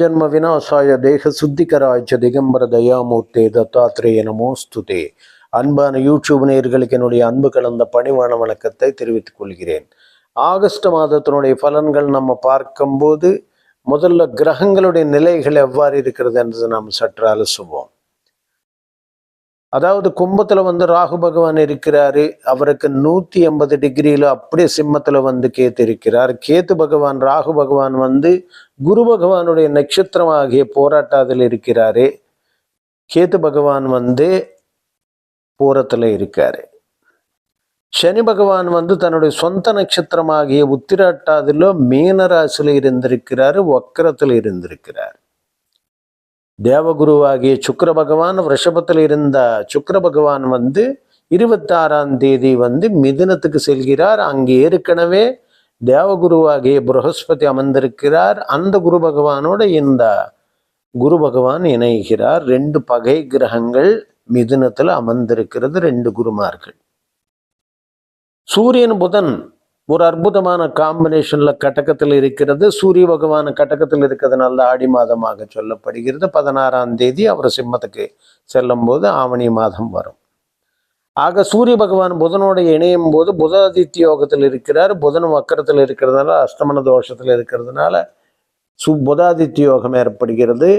ஜன்ம விநாசாய தேக சுத்திகராய்ச்ச திகம்பர தயாமூர்த்தே தத்தாத்ரேய நமோஸ்துதே. அன்பான யூடியூப் நேயர்களுக்கு என்னுடைய அன்பு கலந்த பணிவான வணக்கத்தை தெரிவித்துக் கொள்கிறேன். ஆகஸ்ட் மாதத்தினுடைய பலன்கள் நம்ம பார்க்கும்போது முதல்ல கிரகங்களுடைய நிலைகள் எவ்வாறு இருக்கிறது என்று நாம் சற்று அலசுவோம். அதாவது கும்பத்துல ராகு பகவான் இருக்கிறாரு, அவருக்கு 180 டிகிரியில அப்படியே சிம்மத்துல கேத்து இருக்கிறார். கேத்து பகவான் ராகு பகவான் குரு பகவானுடைய நட்சத்திரம் ஆகிய போராட்டத்தில் இருக்கிறாரு. கேத்து பகவான் பூரத்துல இருக்காரு. சனி பகவான் தன்னுடைய சொந்த நட்சத்திரமாகிய உத்திராட்டாதில மீனராசில இருந்திருக்கிறாரு, வக்கரத்தில் இருந்திருக்கிறார். தேவகுருவாகிய சுக்கிர பகவான் ரிஷபத்தில் இருந்த சுக்கிர பகவான் 26ஆம் தேதி மிதுனத்துக்கு செல்கிறார். அங்கே ஏற்கனவே தேவகுருவாகிய ப்ரஹஸ்பதி அமர்ந்திருக்கிறார். அந்த குரு பகவானோட இந்த குரு பகவான் இணைகிறார். 2 பகை கிரகங்கள் மிதுனத்தில் அமர்ந்திருக்கிறது, 2 குருமார்கள். சூரியன் புதன் ஒரு அற்புதமான காம்பினேஷன்ல கடகத்தில் இருக்கிறது. சூரிய பகவான் கடகத்தில் இருக்கிறதுனால ஆடி மாதமாக சொல்லப்படுகிறது. 16ஆம் தேதி அவர் சிம்மத்துக்கு செல்லும் போது ஆவணி மாதம் வரும். ஆக சூரிய பகவான் புதனோட இணையும் போது புதாதித்ய யோகத்தில் இருக்கிறார். புதன் வக்கரத்தில் இருக்கிறதுனால அஸ்தமன தோஷத்தில் இருக்கிறதுனால புதாதித்ய யோகம் ஏற்படுகிறது.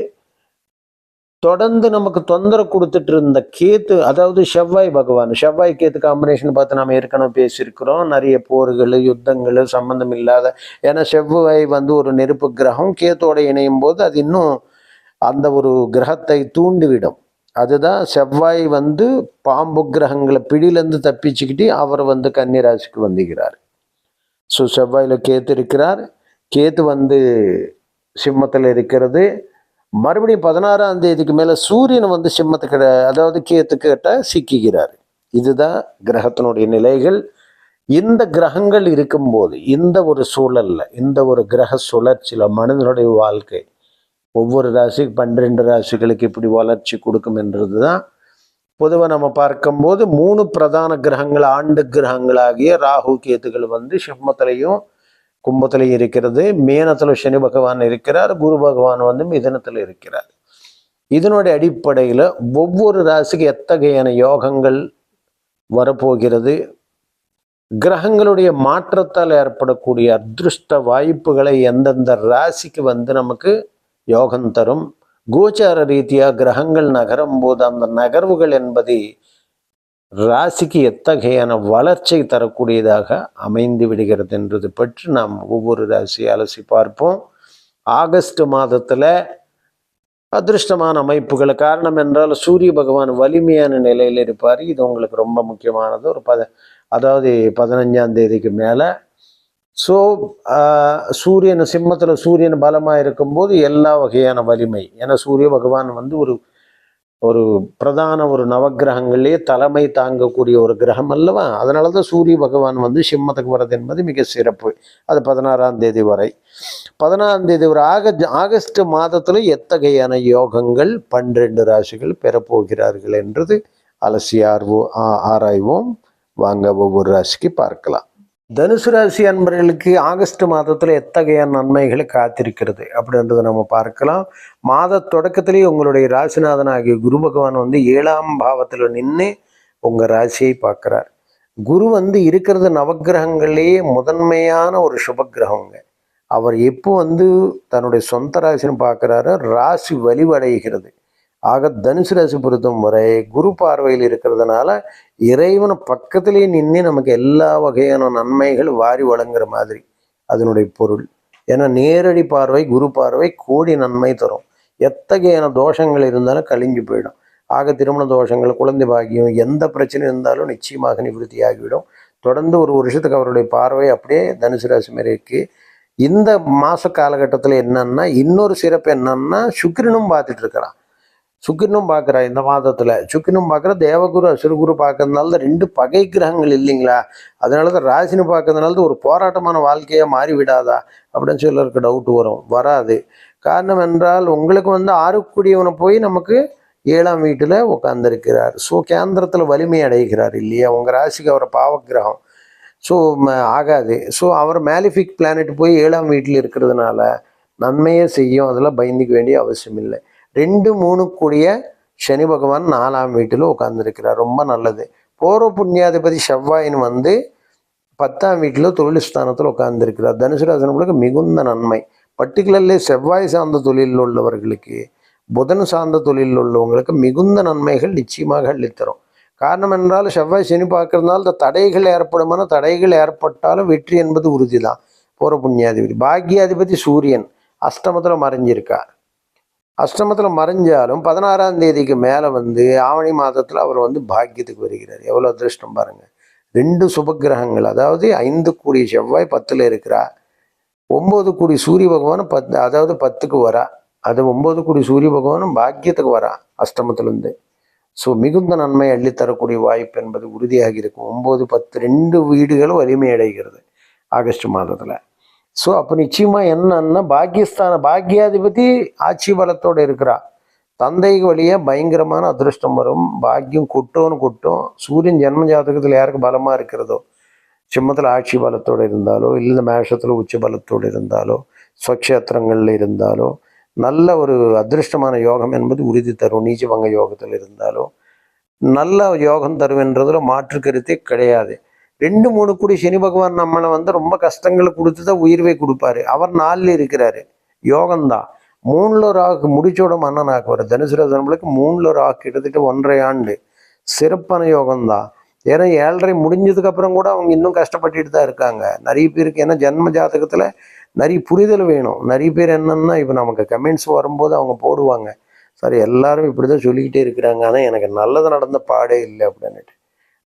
தொடர்ந்து நமக்கு தொந்தரவு கொடுத்துட்டு இருந்த கேத்து, அதாவது செவ்வாய் பகவான், செவ்வாய் கேத்து காம்பினேஷன் பார்த்து நாம் ஏற்கனவே பேசியிருக்கிறோம். நிறைய போர்கள் யுத்தங்கள் சம்பந்தம் இல்லாத, ஏன்னா செவ்வாய் ஒரு நெருப்பு கிரகம், கேத்தோட இணையும் போது அது இன்னும் அந்த ஒரு கிரகத்தை தூண்டிவிடும். அதுதான் செவ்வாய் பாம்பு கிரகங்களை பிடியிலேருந்து தப்பிச்சுக்கிட்டு அவர் கன்னிராசிக்கு வந்துகிறார். ஸோ செவ்வாயில் கேத்து இருக்கிறார். கேத்து சிம்மத்தில் இருக்கிறது. மறுபடியும் 16ஆம் தேதிக்கு மேல சூரியன் சிம்மத்துக்கிட்ட, அதாவது கேத்துக்கிட்ட சிக்குகிறார். இதுதான் கிரகத்தினுடைய நிலைகள். இந்த கிரகங்கள் இருக்கும்போது இந்த ஒரு சூழல்ல, இந்த ஒரு கிரக சுழற்சியில மனிதனுடைய வாழ்க்கை ஒவ்வொரு ராசிக்கு 12 ராசிகளுக்கு இப்படி வளர்ச்சி கொடுக்கும் என்றதுதான் பொதுவாக நம்ம பார்க்கும்போது 3 பிரதான கிரகங்கள், ஆண்டு கிரகங்களாகிய ராகு கேத்துகள் சிம்மத்திலையும் கும்பத்தில் இருக்கிறது. மீனத்தில் சனி பகவான் இருக்கிறார். குரு பகவான் மிதனத்தில் இருக்கிறார். இதனுடைய அடிப்படையில் ஒவ்வொரு ராசிக்கு எத்தகையான யோகங்கள் வரப்போகிறது, கிரகங்களுடைய மாற்றத்தால் ஏற்படக்கூடிய அதிருஷ்ட வாய்ப்புகளை எந்தெந்த ராசிக்கு நமக்கு யோகம் தரும், கோச்சார ரீதியாக கிரகங்கள் நகரும் போது அந்த நகர்வுகள் என்பதை ராசிக்கு எத்தகையான வளர்ச்சி தரக்கூடியதாக அமைந்து விடுகிறது என்றது பற்றி நாம் ஒவ்வொரு ராசியை அலசி பார்ப்போம். ஆகஸ்ட் மாதத்துல அதிருஷ்டமான அமைப்புகள், காரணம் என்றால் சூரிய பகவான் வலிமையான நிலையில் இருப்பார். இது உங்களுக்கு ரொம்ப முக்கியமானது. அதாவது 15ஆம் தேதிக்கு மேலே. ஸோ சூரியன் சிம்மத்தில் சூரியன் பலமாக இருக்கும்போது எல்லா வகையான வலிமை, ஏன்னா சூரிய பகவான் ஒரு பிரதான ஒரு நவகிரகங்கள்லேயே தலைமை தாங்கக்கூடிய ஒரு கிரகம் அல்லவா. அதனால தான் சூரிய பகவான் சிம்மத்துக்கு வர்றது என்பது மிக சிறப்பு. அது 16ஆம் தேதி வரை. 16ஆம் தேதி ஒரு ஆகஸ்ட் மாதத்தில் எத்தகையான யோகங்கள் 12 ராசிகள் பெறப்போகிறார்கள் என்றது அலசி ஆராய்வோம். வாங்க ஒவ்வொரு ராசிக்கு பார்க்கலாம். தனுசு ராசி அன்பர்களுக்கு ஆகஸ்ட் மாதத்தில் எத்தகைய நன்மைகளை காத்திருக்கிறது அப்படின்றத நம்ம பார்க்கலாம். மாத தொடக்கத்திலேயே உங்களுடைய ராசிநாதன் ஆகிய குரு பகவான் 7ஆம் பாவத்தில் நின்று உங்கள் ராசியை பார்க்குறார். குரு இருக்கிறது நவகிரகங்கள்லேயே முதன்மையான ஒரு சுபகிரகங்க. அவர் எப்போ தன்னுடைய சொந்த ராசின்னு பார்க்குறாரு, ராசி வலிவடைகிறது. ஆக தனுசு ராசி பொறுத்தும் வரை குரு பார்வையில் இருக்கிறதுனால இறைவனை பக்கத்திலேயே நின்று நமக்கு எல்லா வகையான நன்மைகள் வாரி வழங்குற மாதிரி அதனுடைய பொருள். ஏன்னா நேரடி பார்வை, குரு பார்வை கோடி நன்மை தரும். எத்தகையான தோஷங்கள் இருந்தாலும் கழிஞ்சு போயிடும். ஆக திருமண தோஷங்கள், குழந்தை பாக்கியம், எந்த பிரச்சனை இருந்தாலும் நிச்சயமாக நிவர்த்தி ஆகிவிடும். தொடர்ந்து ஒரு வருஷத்துக்கு அவருடைய பார்வை அப்படியே தனுசு ராசி மாதிரி இருக்கு. இந்த மாத காலகட்டத்தில் என்னன்னா இன்னொரு சிறப்பு என்னன்னா சுக்கிரனும் பார்த்துட்டு இருக்கிறான். சுக்கிரனும் பார்க்குறா இந்த மாதத்தில். சுக்கிரனும் பார்க்குற, தேவகுரு அசுரகுரு பார்க்கறதுனால தான் 2 பகை கிரகங்கள் இல்லைங்களா. அதனால தான் ராசினு பார்க்கறதுனால தான் ஒரு போராட்டமான வாழ்க்கையாக மாறிவிடாதா அப்படின்னு சொல்லி டவுட் வராது. காரணம் என்றால் உங்களுக்கு 6 போய் நமக்கு 7ஆம் வீட்டில் உட்கார்ந்துருக்கிறார். ஸோ கேந்திரத்தில் வலிமை அடைகிறார் இல்லையா. உங்கள் ராசிக்கு அவரை பாவக்கிரகம். ஸோ ஆகாது. ஸோ அவர் மேலிஃபிக் பிளானட் போய் 7ஆம் வீட்டில் இருக்கிறதுனால நன்மையே செய்யும், அதெல்லாம் பயந்துக்க வேண்டிய அவசியம் இல்லை. 2, 3 கூடிய சனி பகவான் 4ஆம் வீட்டில் உட்கார்ந்துருக்கிறார், ரொம்ப நல்லது. பூர்வ புண்ணியாதிபதி செவ்வாயின் வந்து 10ஆம் வீட்டில் தொழில் ஸ்தானத்தில் உட்கார்ந்துருக்கிறார். தனுசு ராசினர்களுக்கு மிகுந்த நன்மை. பர்டிகுலர்லி செவ்வாய் சார்ந்த தொழிலில் உள்ளவர்களுக்கு, புதன் சார்ந்த தொழிலில் உள்ளவங்களுக்கு மிகுந்த நன்மைகள் நிச்சயமாக அள்ளித்தரும். காரணம் என்றால் செவ்வாய் சனி பார்க்கறதுனால இந்த தடைகள் ஏற்படுமான, தடைகள் ஏற்பட்டாலும் வெற்றி என்பது உறுதி தான். பூர்வ புண்ணியாதிபதி. பாக்கியாதிபதி சூரியன் அஷ்டமத்தில் மறைஞ்சிருக்கார். அஷ்டமத்தில் மறைஞ்சாலும் 16ஆம் தேதிக்கு மேலே வந்து ஆவணி மாதத்தில் அவர் வந்து பாக்கியத்துக்கு வருகிறார். எவ்வளோ அதிர்ஷ்டம் பாருங்கள். 2 சுபகிரகங்கள், அதாவது 5 கூடிய செவ்வாய் 10ல் இருக்கிறார். 9 கூடி சூரிய பகவானும் 10, அதாவது 10க்கு வரா. அது 9 கூடி சூரிய பகவானும் பாக்கியத்துக்கு வரா அஷ்டமத்திலேருந்து. ஸோ மிகுந்த நன்மை அள்ளித்தரக்கூடிய வாய்ப்பு என்பது உறுதியாக இருக்கும். 9, 10 2 வீடுகளும் வலிமை அடைகிறது ஆகஸ்ட் மாதத்தில். ஸோ அப்போ நிச்சயமாக என்னன்னா, பாக்கியாதிபதி ஆட்சி பலத்தோடு இருக்கிறா. தந்தைக்கு வழியாக பயங்கரமான அதிர்ஷ்டம் வரும், பாக்கியம் கொட்டும். சூரியன் ஜென்ம ஜாதகத்தில் யாருக்கு பலமாக இருக்கிறதோ, சிம்மத்தில் ஆட்சி பலத்தோடு இருந்தாலோ, இல்லை மேஷத்தில் உச்ச பலத்தோடு இருந்தாலோ, ஸ்வக்ஷேத்திரங்களில் இருந்தாலோ நல்ல ஒரு அதிர்ஷ்டமான யோகம் என்பது உறுதி தரும். நீச்சபங்க யோகத்தில் இருந்தாலோ நல்ல யோகம் தருவென்றதுல மாற்று கருத்தே கிடையாது. 2, 3 கூடி சனி பகவான் நம்மளை வந்து ரொம்ப கஷ்டங்களை கொடுத்து தான் உயிர்வை கொடுப்பாரு. அவர் 4ல் இருக்கிறாரு, யோகம்தான். 3ல் ராகு முடிச்சோட மன்னன் ஆக்குவார். தனுசு ராசி நம்மளுக்கு 3ல் ராகு கிட்டத்தட்ட 1.5 ஆண்டு சிறப்பான யோகம்தான். ஏன்னா 7.5 முடிஞ்சதுக்கு அப்புறம் கூட அவங்க இன்னும் கஷ்டப்பட்டுட்டு தான் இருக்காங்க நிறைய பேருக்கு. ஏன்னா ஜென்ம ஜாதகத்தில் நிறைய புரிதல் வேணும். நிறைய பேர் என்னன்னா, இப்போ நமக்கு கமெண்ட்ஸ் வரும்போது அவங்க போடுவாங்க, சார் எல்லாரும் இப்படி தான் சொல்லிக்கிட்டே இருக்கிறாங்க, ஆனால் எனக்கு நல்லது நடந்த பாடே இல்லை அப்படின்னுட்டு.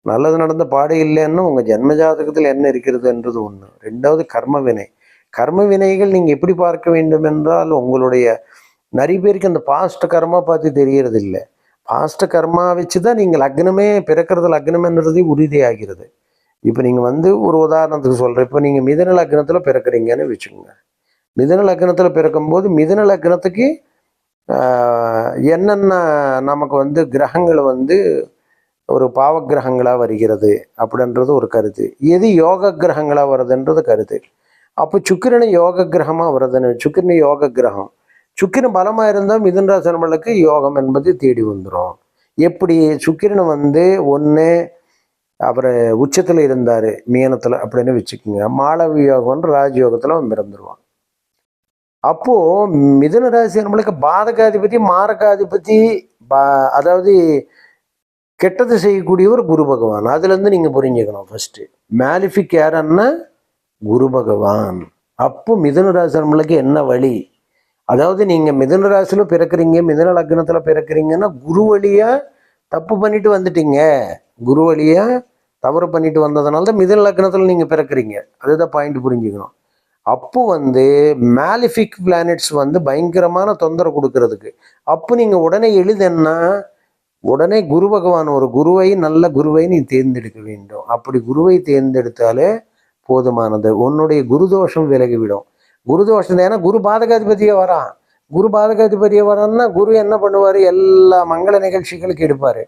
நல்லது நடந்த பாடே இல்லைன்னா உங்கள் ஜென்ம ஜாதகத்தில் என்ன இருக்கிறதுன்றது ஒன்று. 2வது கர்ம வினை. கர்ம வினைகள் நீங்கள் எப்படி பார்க்க வேண்டும் என்றால், உங்களுடைய நிறைய பேருக்கு அந்த பாஸ்ட் கர்மா பார்த்து தெரியறது இல்லை. பாஸ்ட் கர்மா வச்சு தான் நீங்கள் லக்னமே பிறக்கிறது, லக்னம்ன்றதே உறுதியாகிறது. இப்போ நீங்கள் வந்து ஒரு உதாரணத்துக்கு சொல்கிறேன். இப்போ நீங்கள் மிதுன லக்னத்தில் பிறக்கிறீங்கன்னு வச்சுக்கோங்க. மிதுன லக்னத்தில் பிறக்கும்போது மிதுன லக்னத்துக்கு என்னென்ன நமக்கு வந்து கிரகங்கள் வந்து ஒரு பாவ கிரகங்களாக வருகிறது அப்படின்றது ஒரு கருத்து. எது யோக கிரகங்களாக வருதுன்றது கருத்து. அப்போ சுக்கிரனை யோக கிரகமாக வருதுன்னு, சுக்கிரனை யோக கிரகம், சுக்கிரன் பலமாக இருந்தால் மிதுன ராசி நம்மளுக்கு யோகம் என்பது தேடி வந்துடும். எப்படி சுக்கிரனை வந்து ஒன்று அவர் உச்சத்தில் இருந்தார் மீனத்தில் அப்படின்னு வச்சுக்கோங்க, மாளவி யோகம்ன்ற ராஜயோகத்தில் அவன் பிறந்துருவான். அப்போது மிதுன ராசி நம்மளுக்கு பாதகாதிபதி மாரகாதிபதி, அதாவது கெட்டது செய்யக்கூடியவர் குரு பகவான். அதுலேருந்து நீங்கள் புரிஞ்சுக்கணும். ஃபஸ்ட்டு மேலிஃபிக் யாருன்னா குரு பகவான். அப்போ மிதுன ராசி நம்மளுக்கு என்ன வழி, அதாவது நீங்கள் மிதுன ராசியில் பிறக்கிறீங்க, மிதுன லக்னத்தில் பிறக்கிறீங்கன்னா குரு வழியாக தப்பு பண்ணிட்டு வந்துட்டீங்க, குரு வழியாக தவறு பண்ணிட்டு வந்ததுனால தான் மிதுன லக்னத்தில் நீங்கள் பிறக்கிறீங்க. அதுதான் பாயிண்ட் புரிஞ்சுக்கணும். அப்போ வந்து மேலிஃபிக் பிளானட்ஸ் வந்து பயங்கரமான தொந்தரவு கொடுக்கறதுக்கு, அப்போ நீங்கள் உடனே எளிதென்னா உடனே குரு பகவான் ஒரு குருவை, நல்ல குருவை நீ தேர்ந்தெடுக்க வேண்டும். அப்படி குருவை தேர்ந்தெடுத்தாலே போதுமானது. உன்னுடைய குருதோஷம் விலகிவிடும். குருதோஷம் ஏன்னா குரு பாதகாதிபதியே வரான். குரு பாதகாதிபதியே வரான்னா குரு என்ன பண்ணுவார், எல்லா மங்கள நிகழ்ச்சிகளுக்கு எடுப்பார்.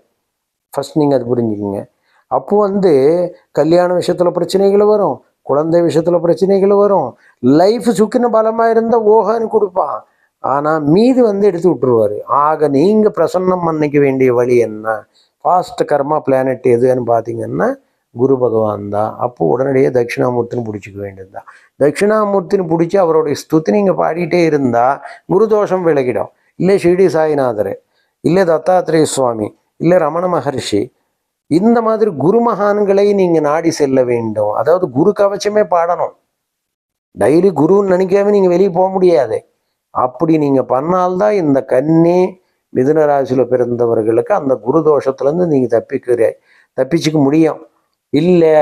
ஃபர்ஸ்ட் நீங்கள் அது புரிஞ்சுக்கிங்க. அப்போ வந்து கல்யாண விஷயத்தில் பிரச்சனைகள் வரும், குழந்தை விஷயத்தில் பிரச்சனைகள் வரும். லைஃப் சுக்கின பலமாக இருந்தால் ஓஹான்னு கொடுப்பான், ஆனால் மீது வந்து எடுத்து விட்டுருவார். ஆக நீங்கள் பிரசன்னம் பண்ணிக்க வேண்டிய வழி என்ன, ஃபாஸ்ட் கர்மா பிளானட் எதுன்னு பார்த்தீங்கன்னா குரு பகவான் தான். அப்போ உடனடியே தட்சிணாமூர்த்தின்னு பிடிச்சிக்க வேண்டியது தான். தட்சிணாமூர்த்தின்னு பிடிச்சி அவருடைய ஸ்துதி நீங்கள் பாடிட்டே இருந்தால் குரு தோஷம் விலகிடும். இல்லை ஷிரடி சாய்நாதர், இல்லை தத்தாத்திரேய சுவாமி, இல்லை ரமண மகர்ஷி, இந்த மாதிரி குரு மகான்களை நீங்கள் நாடி செல்ல வேண்டும். அதாவது குரு கவச்சமே பாடணும். டெய்லி குருன்னு நினைக்காம நீங்கள் வெளியே போக முடியாது. அப்படி நீங்கள் பண்ணால்தான் இந்த கன்னி மிதுன ராசியில் பிறந்தவர்களுக்கு அந்த குரு தோஷத்துலேருந்து நீங்கள் தப்பிச்சுக்க முடியும். இல்லை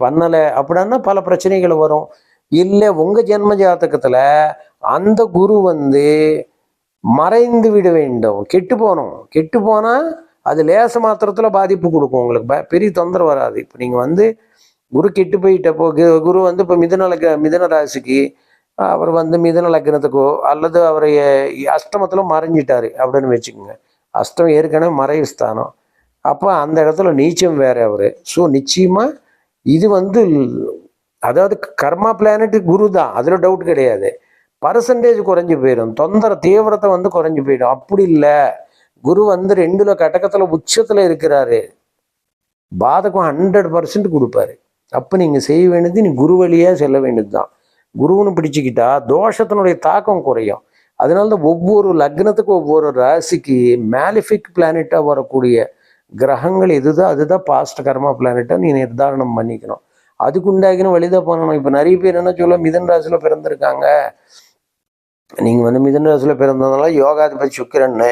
பண்ணலை அப்படின்னா பல பிரச்சனைகள் வரும். இல்லை உங்கள் ஜென்ம ஜாதகத்தில் அந்த குரு வந்து மறைந்து விட வேண்டும், கெட்டு போகணும். கெட்டு போனால் அது லேச மாத்திரத்தில் பாதிப்பு கொடுக்கும், உங்களுக்கு பெரிய தொந்தரவு வராது. இப்போ நீங்கள் வந்து குரு கெட்டு போயிட்டப்போ, குரு வந்து இப்போ மிதுன ராசிக்கு அவர் வந்து மிதுன லக்னத்துக்கோ அல்லது அவரை அஷ்டமத்தில் மறைஞ்சிட்டாரு அப்படின்னு வச்சுக்கோங்க. அஷ்டம் ஏற்கனவே மறைவு ஸ்தானம். அப்போ அந்த இடத்துல நீச்சம் வேற அவர். ஸோ நிச்சயமாக இது வந்து அதாவது கர்மா பிளானட் குரு தான், அதில் டவுட் கிடையாது. பர்சன்டேஜ் குறைஞ்சி போயிடும், தீவிரத்தை வந்து குறைஞ்சி போயிடும். அப்படி இல்லை, குரு வந்து 2ல கடகத்தில் உச்சத்தில் இருக்கிறாரு, பாதகம் 100% கொடுப்பாரு. அப்போ நீங்கள் செய்ய வேண்டியது, நீ குரு வழியாக செல்ல வேண்டியது தான். குருவுன்னு பிடிச்சிக்கிட்டா தோஷத்தினுடைய தாக்கம் குறையும். அதனால தான் ஒவ்வொரு லக்னத்துக்கு ஒவ்வொரு ராசிக்கு மேலிஃபிக் பிளானட்டாக வரக்கூடிய கிரகங்கள் எதுதான் அதுதான் பாஸ்ட் கர்மா பிளானட்டாக நீ நிர்தாரணம் பண்ணிக்கணும். அதுக்கு உண்டாகின வழிதான் பண்ணணும். இப்போ நிறைய பேர் என்ன சொல்ல, மிதன் ராசியில் பிறந்திருக்காங்க, நீங்கள் வந்து மிதன் ராசியில் பிறந்ததுனால யோகாதிபதி சுக்கிரன்னு,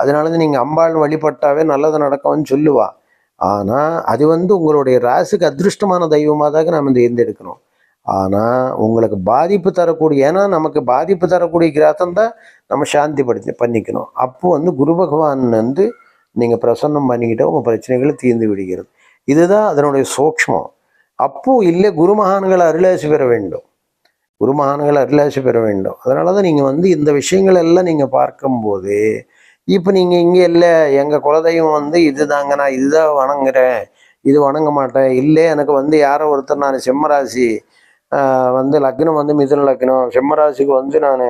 அதனால தான் நீங்கள் அம்பாள் வழிபட்டாவே நல்லது நடக்கும்னு சொல்லுவா. ஆனால் அது வந்து உங்களுடைய ராசிக்கு அதிருஷ்டமான தெய்வமாக தான் நம்ம தேர்ந்தெடுக்கணும். ஆனால் உங்களுக்கு பாதிப்பு தரக்கூடிய, ஏன்னா நமக்கு பாதிப்பு தரக்கூடிய கிரகம் தான் நம்ம சாந்தி பண்ணிக்கணும். அப்போ வந்து குரு பகவான் வந்து நீங்கள் பிரசன்னம் பண்ணிக்கிட்ட உங்கள் பிரச்சனைகளை தீர்ந்து விடுகிறது. இதுதான் அதனுடைய சூக்ஷ்மம். அப்போ இல்லை, குருமகான்கள் அருளாசி பெற வேண்டும், குருமகான்கள் அருளாசி பெற வேண்டும். அதனால தான் நீங்கள் வந்து இந்த விஷயங்கள் எல்லாம் நீங்கள் பார்க்கும்போது, இப்போ நீங்கள் இங்கே இல்லை எங்கள் குலதெய்வம் வந்து இதுதாங்க, நான் இதுதான் வணங்குறேன், இது வணங்க மாட்டேன், இல்லை எனக்கு வந்து யாரோ ஒருத்தர், நான் சிம்மராசி வந்து லக்னம் வந்து மிதுன லக்னம், சிம்மராசிக்கு வந்து நான்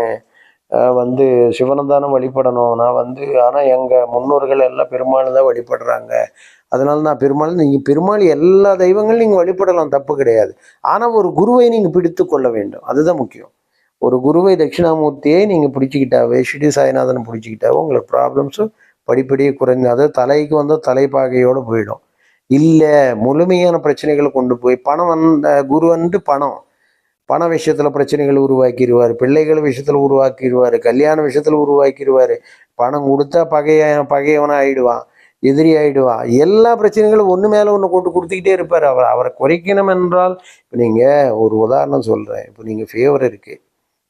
வந்து சிவனை தானே வழிபடணும், நான் வந்து ஆனால் எங்கள் முன்னோர்கள் எல்லாம் பெருமாள் தான் வழிபடுறாங்க, அதனால நான் பெருமாள், நீங்கள் பெருமாள் எல்லா தெய்வங்களும் நீங்கள் வழிபடலாம், தப்பு கிடையாது. ஆனால் ஒரு குருவை நீங்கள் பிடித்து கொள்ள வேண்டும், அதுதான் முக்கியம். ஒரு குருவை தட்சிணாமூர்த்தியை நீங்கள் பிடிச்சிக்கிட்டாவே, ஷிடி சாய்நாதனை பிடிச்சிக்கிட்டாவே உங்களுக்கு ப்ராப்ளம்ஸும் படிப்படியே குறைஞ்சு, அதாவது தலைக்கு வந்து தலைப்பாகையோடு போயிடும். இல்லை முழுமையான பிரச்சனைகளை கொண்டு போய் பணம் குரு வந்து பண விஷயத்தில் பிரச்சனைகள் உருவாக்கிடுவார், பிள்ளைகள் விஷயத்தில் உருவாக்கிடுவார், கல்யாண விஷயத்தில் உருவாக்கிடுவார், பணம் கொடுத்தா பகையவனாக ஆயிடுவான், எதிரி ஆயிடுவான், எல்லா பிரச்சனைகளும் ஒன்று மேலே ஒன்று கொண்டு கொடுத்துக்கிட்டே இருப்பார். அவரை குறைக்கணும் என்றால், இப்போ நீங்கள் ஒரு உதாரணம் சொல்கிறேன், இப்போ நீங்கள் ஃபீவர் இருக்குது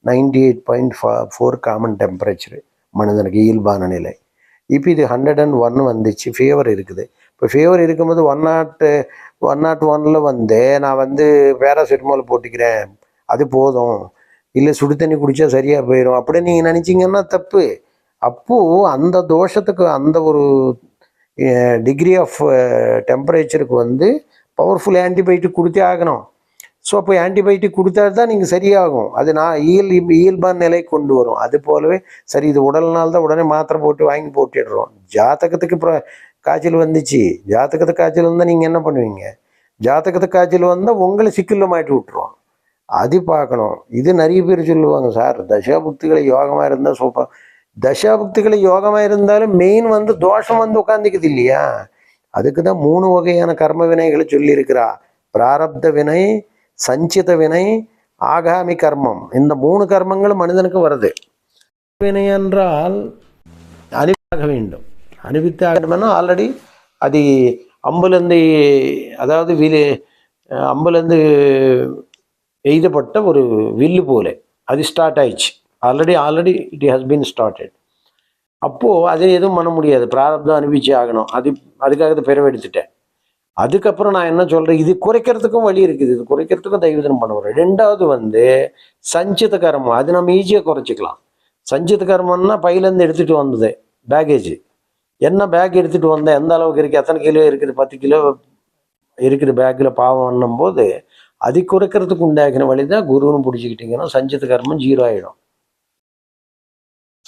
98.4 காமன் டெம்பரேச்சரு மனிதனுக்கு இயல்பான நிலை. இப்போ இது 101 வந்துச்சு, ஃபீவர் இருக்குது. இப்போ ஃபீவர் இருக்கும்போது 101 வந்து நான் வந்து பேராசிட்டமால் போட்டுக்கிறேன், அது போதும், இல்லை சுடு தண்ணி குடித்தா சரியாக போயிடும் அப்படி நீங்கள் நினச்சிங்கன்னா தப்பு. அப்போது அந்த தோஷத்துக்கு அந்த ஒரு டிகிரி ஆஃப் டெம்பரேச்சருக்கு வந்து பவர்ஃபுல் ஆன்டிபயோட்டிக் கொடுத்தே ஆகணும். ஸோ அப்போ ஆன்டிபயோட்டிக் கொடுத்தா தான் நீங்கள் சரியாகும், அது நான் இயல்பான நிலை கொண்டு வரும். அது போலவே சரி, இது உடல்னால தான் உடனே மாத்திரை போட்டு வாங்கி போட்டுடுறோம். ஜாதகத்துக்கு காய்ச்சல் வந்துச்சு, ஜாதகத்துக்கு காய்ச்சல் வந்தால் நீங்கள் என்ன பண்ணுவீங்க? ஜாதகத்துக்கு காய்ச்சல் வந்தால் உங்களை சிக்கலில் மாட்டி விட்டுருவோம், அது பார்க்கணும். இது நிறைய பேர் சொல்லுவாங்க, சார் தசாபுக்திகளை யோகமாக இருந்தால் சூப்பர். தசாபுக்திகளை யோகமாக இருந்தாலும் மெயின் வந்து தோஷம் வந்து உட்காந்துக்குது இல்லையா? அதுக்கு தான் 3 வகையான கர்ம வினைகளை சொல்லியிருக்கிறா. பிராரப்த வினை, சஞ்சித வினை, ஆகாமி கர்மம். இந்த 3 கர்மங்களும் மனிதனுக்கு வருது. வினை என்றால் அனுப்பியாக வேண்டும், அனுப்பித்து ஆகணும்னா ஆல்ரெடி அது அம்புலேருந்து, அதாவது அம்புலேருந்து எய்தப்பட்ட ஒரு வில்லு போல அது ஸ்டார்ட் ஆயிடுச்சு, already it has been started. அப்போது அது எதுவும் பண்ண முடியாது, பிராரப்தம் அனுப்பிச்சு ஆகணும். அதுக்காக பிறவெடுத்துட்டேன். அதுக்கப்புறம் நான் என்ன சொல்கிறேன், இது குறைக்கிறதுக்கும் வழி இருக்குது, இது குறைக்கிறதுக்கும் தெய்வதனம் பண்ணுவோம். 2வது வந்து சஞ்சித கர்மம், அது நம்ம ஈஸியாக குறைச்சிக்கலாம். சஞ்சித கர்மம்னா பையிலேருந்து எடுத்துகிட்டு வந்தது பேகேஜ், என்ன பேக் எடுத்துகிட்டு வந்தேன், எந்த அளவுக்கு இருக்குது, எத்தனை கிலோ இருக்குது, 10 கிலோ இருக்குது பேக்கில் பாவம் போது அது குறைக்கிறதுக்கு உண்டாக்கின வழி தான் குருன்னு பிடிச்சிக்கிட்டிங்கன்னா சஞ்சித கர்மம் 0 ஆகிடும்.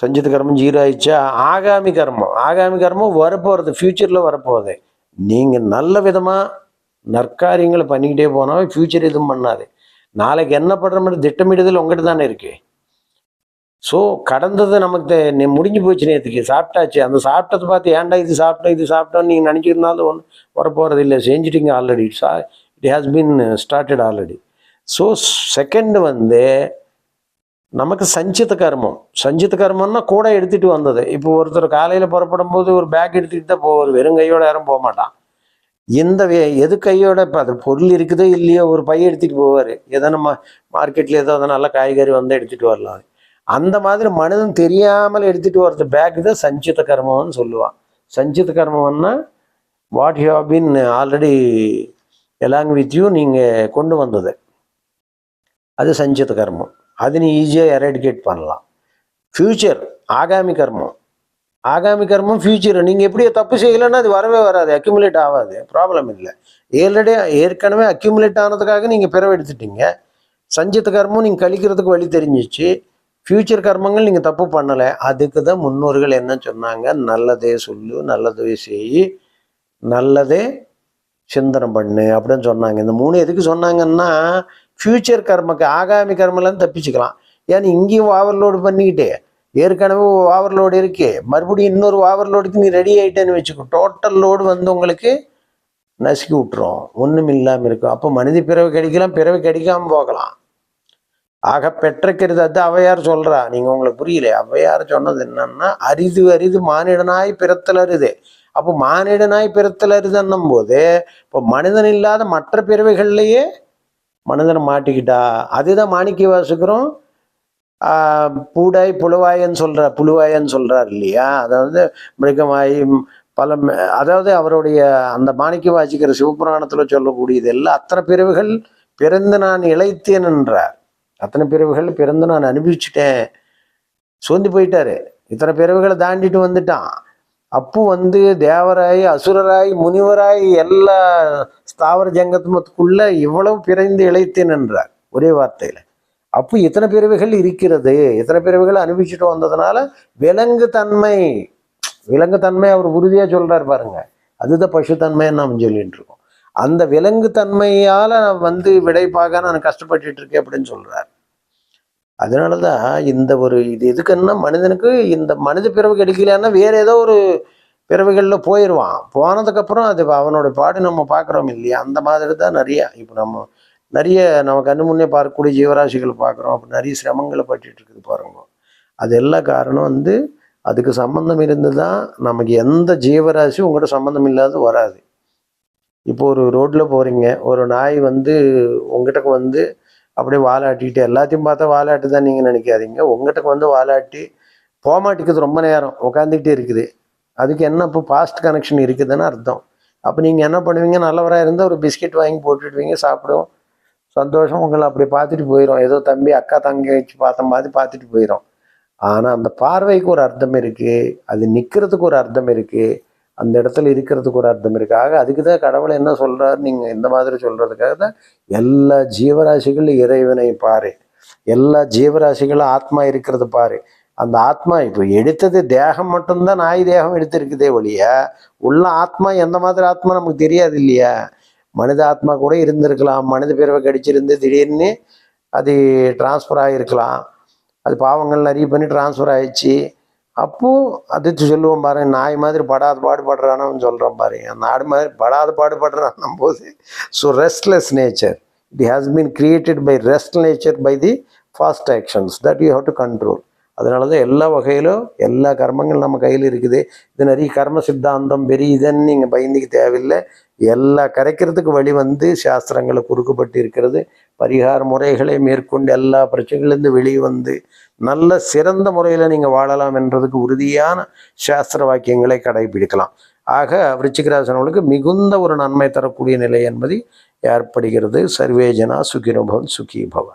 சஞ்சித கர்மம் 0 ஆயிடுச்சா, ஆகாமி கர்மம் வரப்போகிறது, ஃப்யூச்சரில் வரப்போகுது. நீங்கள் நல்ல விதமாக நற்காரியங்களை பண்ணிக்கிட்டே போனால் ஃப்யூச்சர் எதுவும் பண்ணாது. நாளைக்கு என்ன பண்ணுற மாதிரி திட்டமிடுதல் உங்கள்கிட்ட தானே இருக்குது. ஸோ கடந்தது நமக்கு முடிஞ்சு போச்சு, நேற்றுக்கு சாப்பிட்டாச்சு, அந்த சாப்பிட்டதை பார்த்து ஏன்டா இது சாப்பிட்டோன்னு நீங்கள் நினச்சிருந்தாலும் ஒன்றும் வரப்போகிறது இல்லை, செஞ்சுட்டிங்க already, it has been started already. So second வந்து நமக்கு சஞ்சித கர்மம்னா கூட எடுத்துகிட்டு வந்தது. இப்போ ஒருத்தர் காலையில் புறப்படும் போது ஒரு பேக் எடுத்துக்கிட்டு தான் போவார், வெறும் கையோட யாரும் போக மாட்டான். எது கையோட இப்போ அது பொருள் இருக்குதோ இல்லையோ ஒரு பைய எடுத்துகிட்டு போவார், எதோ நம்ம மார்க்கெட்டில் ஏதோ நல்ல காய்கறி வந்து எடுத்துகிட்டு வரலாம். அந்த மாதிரி மனிதன் தெரியாமல் எடுத்துகிட்டு வர்றது பேக் தான் சஞ்சித கர்மம்னு சொல்லுவான். சஞ்சித கர்மம்னா what you have been already along with you, நீங்கள் கொண்டு வந்தது, அது சஞ்சித கர்மம். அது நீ ஈஸியாக எரடிகேட் பண்ணலாம். ஃப்யூச்சர் ஆகாமி கர்மம், ஆகாமி கர்மம் ஃபியூச்சர். நீங்கள் எப்படி தப்பு செய்யலைன்னா அது வரவே வராது, அக்யூமுலேட் ஆகாது, ப்ராப்ளம் இல்லை. ஏற்கனவே அக்யூமுலேட் ஆனதுக்காக நீங்கள் பிறவை எடுத்துட்டீங்க. சஞ்சித கர்மம் நீங்கள் கழிக்கிறதுக்கு வழி தெரிஞ்சிச்சு. ஃபியூச்சர் கர்மங்கள் நீங்கள் தப்பு பண்ணலை. அதுக்கு தான் முன்னோர்கள் என்ன சொன்னாங்க, நல்லதே சொல்லு, நல்லதே செய், நல்லதே சிந்தனை பண்ணு அப்படின்னு சொன்னாங்க. இந்த 3 எதுக்கு சொன்னாங்கன்னா, ஃபியூச்சர் கர்மக்கு ஆகாமி கர்மெல்லாம் தப்பிச்சுக்கலாம். ஏன்னா இங்கேயும் ஓவர்லோடு பண்ணிக்கிட்டு ஏற்கனவே ஓவர்லோடு இருக்கு, மறுபடியும் இன்னொரு ஓவர்லோடுக்கு நீ ரெடி ஆகிட்டேன்னு வச்சுக்கோ, டோட்டல் லோடு வந்து உங்களுக்கு நசுக்கி விட்டுரும், ஒன்றும் இல்லாமல் இருக்கும். அப்போ மனித பிறவை கிடைக்கலாம், பிறவை கிடைக்காமல் போகலாம். ஆக பெற்றக்கிறது அது ஔவையார் சொல்றா. நீங்கள் உங்களுக்கு புரியல, ஔவையார் சொன்னது என்னன்னா, அரிது அரிது மானிடனாய் பிறத்தல் அரிது. அப்போ மானிடனாய் பிறத்தல் அரிதுன்னும் போது இப்போ மனிதன் இல்லாத மற்ற பிறவைகள்லையே மனிதனை மாட்டிக்கிட்டா. அதுதான் மாணிக்க வாசகரும் பூடாய் புழுவாயன்னு சொல்றார் இல்லையா. அதாவது மிருகமாய் பல, அதாவது அவருடைய அந்த மாணிக்க வாசிக்கிற சிவபுராணத்தில் சொல்லக்கூடியது எல்லாம் அத்தனை பிறவுகள் பிறந்து நான் இளைத்தேன் என்றார். அத்தனை பிறவுகள் பிறந்து நான் அனுபவிச்சுட்டேன், சோர்ந்து போயிட்டாரு. இத்தனை பிறவுகளை தாண்டிட்டு வந்துட்டான். அப்போ வந்து தேவராய், அசுரராய், முனிவராய் எல்லா ஸ்தாவர ஜங்கத்துக்குள்ள இவ்வளவு பிறந்து இளைத்தேன் என்றார் ஒரே வார்த்தையில. அப்போ இத்தனை பிறவைகள் இருக்கிறது, இத்தனை பிறவைகள் அனுபவிச்சுட்டு வந்ததுனால விலங்கு தன்மை அவர் உறுதியா சொல்றாரு பாருங்க. அதுதான் பசுத்தன்மைன்னு நாம் சொல்லிட்டு இருக்கோம். அந்த விலங்கு தன்மையால வந்து விடைப்பாக நான் கஷ்டப்பட்டுட்டு இருக்கேன் அப்படின்னு சொல்றாரு. அதனாலதான் இந்த ஒரு இது எதுக்குன்னா, மனிதனுக்கு இந்த மனித பிறவு கிடைக்கலன்னா வேற ஏதோ ஒரு பிறவைகளில் போயிடுவான். போனதுக்கப்புறம் அது அவனோட பாடு நம்ம பார்க்குறோம் இல்லையா. அந்த மாதிரி தான் நிறைய இப்போ நம்ம கண்ணு முன்னே பார்க்கக்கூடிய ஜீவராசிகள் பார்க்குறோம். அப்போ நிறைய சிரமங்களை பட்டுட்டு இருக்குது பாருங்க. அது எல்லா காரணம் வந்து அதுக்கு சம்பந்தம் இருந்து தான் நமக்கு எந்த ஜீவராசியும் உங்கள்கிட்ட சம்மந்தம் இல்லாத வராது. இப்போ ஒரு ரோட்டில் போகிறீங்க, ஒரு நாய் வந்து உங்ககிட்ட வந்து அப்படியே வாலாட்டிக்கிட்டு, எல்லாத்தையும் பார்த்தா வாலாட்டு தான் நீங்கள் நினைக்காதீங்க, உங்ககிட்ட வந்து வாலாட்டி போகமாட்டிக்குது, ரொம்ப நேரம் உட்காந்துக்கிட்டே இருக்குது. அதுக்கு என்ன இப்போ பாஸ்ட் கனெக்ஷன் இருக்குதுன்னு அர்த்தம். அப்போ நீங்கள் என்ன பண்ணுவீங்க, நல்லவராக இருந்தால் ஒரு பிஸ்கெட் வாங்கி போட்டுடுவீங்க, சாப்பிடுவோம், சந்தோஷம், உங்களை அப்படி பார்த்துட்டு போயிடும். ஏதோ தம்பி அக்கா தங்கி வச்சு பார்த்த மாதிரி பார்த்துட்டு போயிடும். ஆனால் அந்த பார்வைக்கு ஒரு அர்த்தம் இருக்குது, அது நிற்கிறதுக்கு ஒரு அர்த்தம் இருக்குது, அந்த இடத்துல இருக்கிறதுக்கு ஒரு அர்த்தம் இருக்குது. ஆக அதுக்கு தான் கடவுளை என்ன சொல்கிறாரு, நீங்கள் இந்த மாதிரி சொல்கிறதுக்காக தான் எல்லா ஜீவராசிகளும் இறைவனை பாரு, எல்லா ஜீவராசிகளும் ஆத்மா இருக்கிறது பாரு. அந்த ஆத்மா இப்போ எடுத்தது தேகம் மட்டும்தான், நாய் தேகம் எடுத்திருக்குதே ஒழிய உள்ள ஆத்மா எந்த மாதிரி ஆத்மா நமக்கு தெரியாது இல்லையா. மனித ஆத்மா கூட இருந்திருக்கலாம், மனித பிறவை கடிச்சிருந்து திடீர்னு அது டிரான்ஸ்ஃபர் ஆகிருக்கலாம், அது பாவங்கள் நிறைய பண்ணி டிரான்ஸ்ஃபர் ஆயிடுச்சு. அப்போது அது சொல்லுவோம் பாருங்க, நாய் மாதிரி படாத பாடுபடுறான்னு சொல்கிறோம் பாருங்க, நாடு மாதிரி படாத பாடுபடுறான்னும் போது so restless nature, it has been created by rest nature by the fast actions that you have to control. அதனால தான் எல்லா வகையிலும் எல்லா கர்மங்கள் நம்ம கையில் இருக்குது. இது நிறைய கர்ம சித்தாந்தம் பெரிய இதுன்னு நீங்கள் பயந்துக்கு தேவையில்லை. எல்லா கரைக்கிறதுக்கு வழி வந்து சாஸ்திரங்களை குறுக்கப்பட்டு இருக்கிறது. பரிகார முறைகளை மேற்கொண்டு எல்லா பிரச்சனைகளிலிருந்து வெளியே வந்து நல்ல சிறந்த முறையில் நீங்கள் வாழலாம் என்றதுக்கு உறுதியான சாஸ்திர வாக்கியங்களை கடைபிடிக்கலாம். ஆக விருச்சிகராசனவர்களுக்கு மிகுந்த ஒரு நன்மை தரக்கூடிய நிலை என்பது ஏற்படுகிறது. சர்வேஜனா சுகினோபவன் சுகி பவ.